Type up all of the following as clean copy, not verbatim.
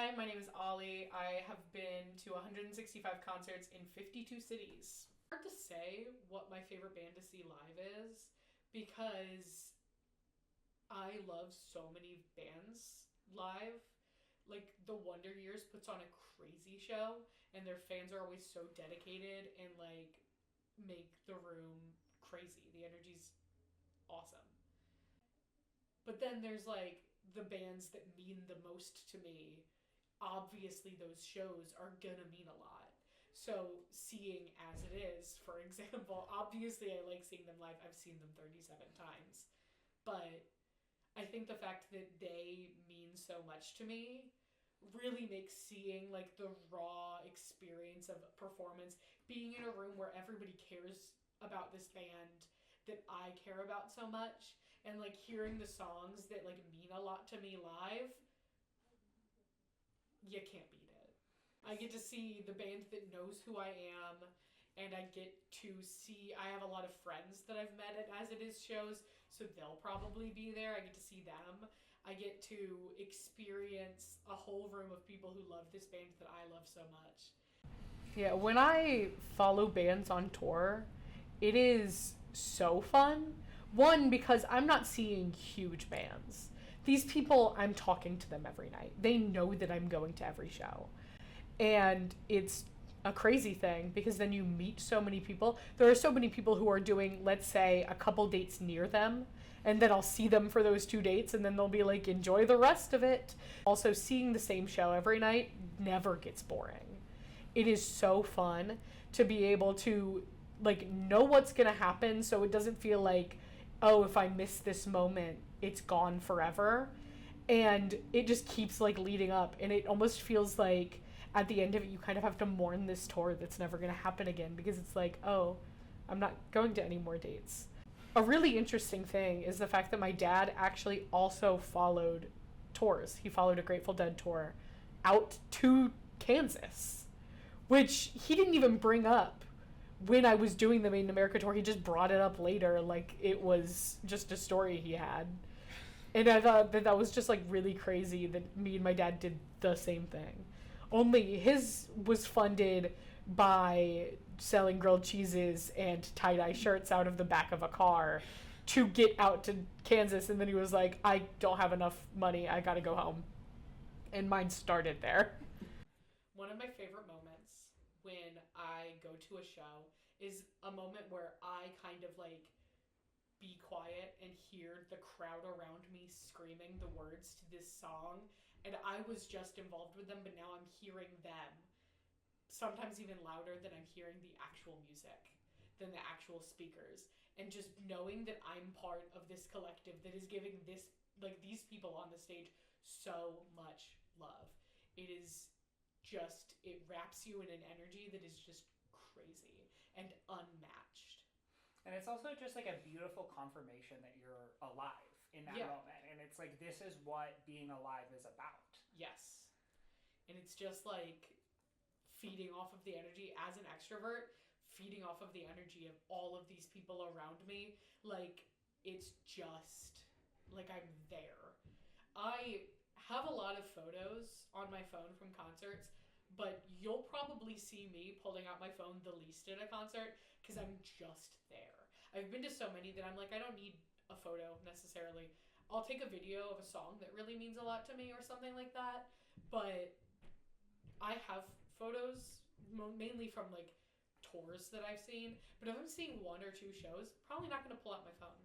Hi, my name is Ollie. I have been to 165 concerts in 52 cities. Hard to say what my favorite band to see live is because I love so many bands live. Like the Wonder Years puts on a crazy show and their fans are always so dedicated and like make the room crazy. The energy's awesome. But then there's like the bands that mean the most to me. Obviously those shows are gonna mean a lot. So seeing As It Is, for example, obviously I like seeing them live. I've seen them 37 times. But I think the fact that they mean so much to me really makes seeing like the raw experience of performance, being in a room where everybody cares about this band that I care about so much, and like hearing the songs that like mean a lot to me live, you can't beat it. I get to see the band that knows who I am, and I get to see. I have a lot of friends that I've met at As It Is shows, so they'll probably be there. I get to see them. I get to experience a whole room of people who love this band that I love so much. Yeah, when I follow bands on tour, it is so fun. One, because I'm not seeing huge bands. These people, I'm talking to them every night. They know that I'm going to every show. And it's a crazy thing because then you meet so many people. There are so many people who are doing, let's say, a couple dates near them, and then I'll see them for those 2 dates, and then they'll be like, enjoy the rest of it. Also, seeing the same show every night never gets boring. It is so fun to be able to like know what's gonna happen, so it doesn't feel like, oh, if I miss this moment, it's gone forever. And it just keeps like leading up, and it almost feels like at the end of it you kind of have to mourn this tour that's never going to happen again, because it's like, oh, I'm not going to any more dates. A really interesting thing is the fact that my dad actually also followed tours. He followed a Grateful Dead tour out to Kansas, which he didn't even bring up when I was doing the Made in America tour. He just brought it up later, like it was just a story he had. And I thought that that was just like really crazy that me and my dad did the same thing. Only his was funded by selling grilled cheeses and tie-dye shirts out of the back of a car to get out to Kansas. And then he was like, I don't have enough money. I got to go home. And mine started there. One of my favorite moments when I go to a show is a moment where I kind of like be quiet and hear the crowd around me screaming the words to this song. And I was just involved with them, but now I'm hearing them, sometimes even louder than I'm hearing the actual music, than the actual speakers. And just knowing that I'm part of this collective that is giving this, like these people on the stage, so much love. It is just, it wraps you in an energy that is just crazy and unmatched. And it's also just like a beautiful confirmation that you're alive in that Yeah. moment. And it's like, this is what being alive is about. Yes. And it's just like feeding off of the energy as an extrovert, feeding off of the energy of all of these people around me. Like, it's just like I'm there. I have a lot of photos on my phone from concerts, but you'll probably see me pulling out my phone the least at a concert because I'm just there. I've been to so many that I'm like, I don't need a photo necessarily. I'll take a video of a song that really means a lot to me or something like that, but I have photos mainly from like tours that I've seen. But if I'm seeing one or two shows, probably not going to pull out my phone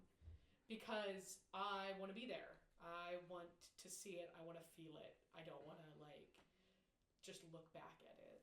because I want to be there. I want to see it. I want to feel it. I don't want to like just look back at it.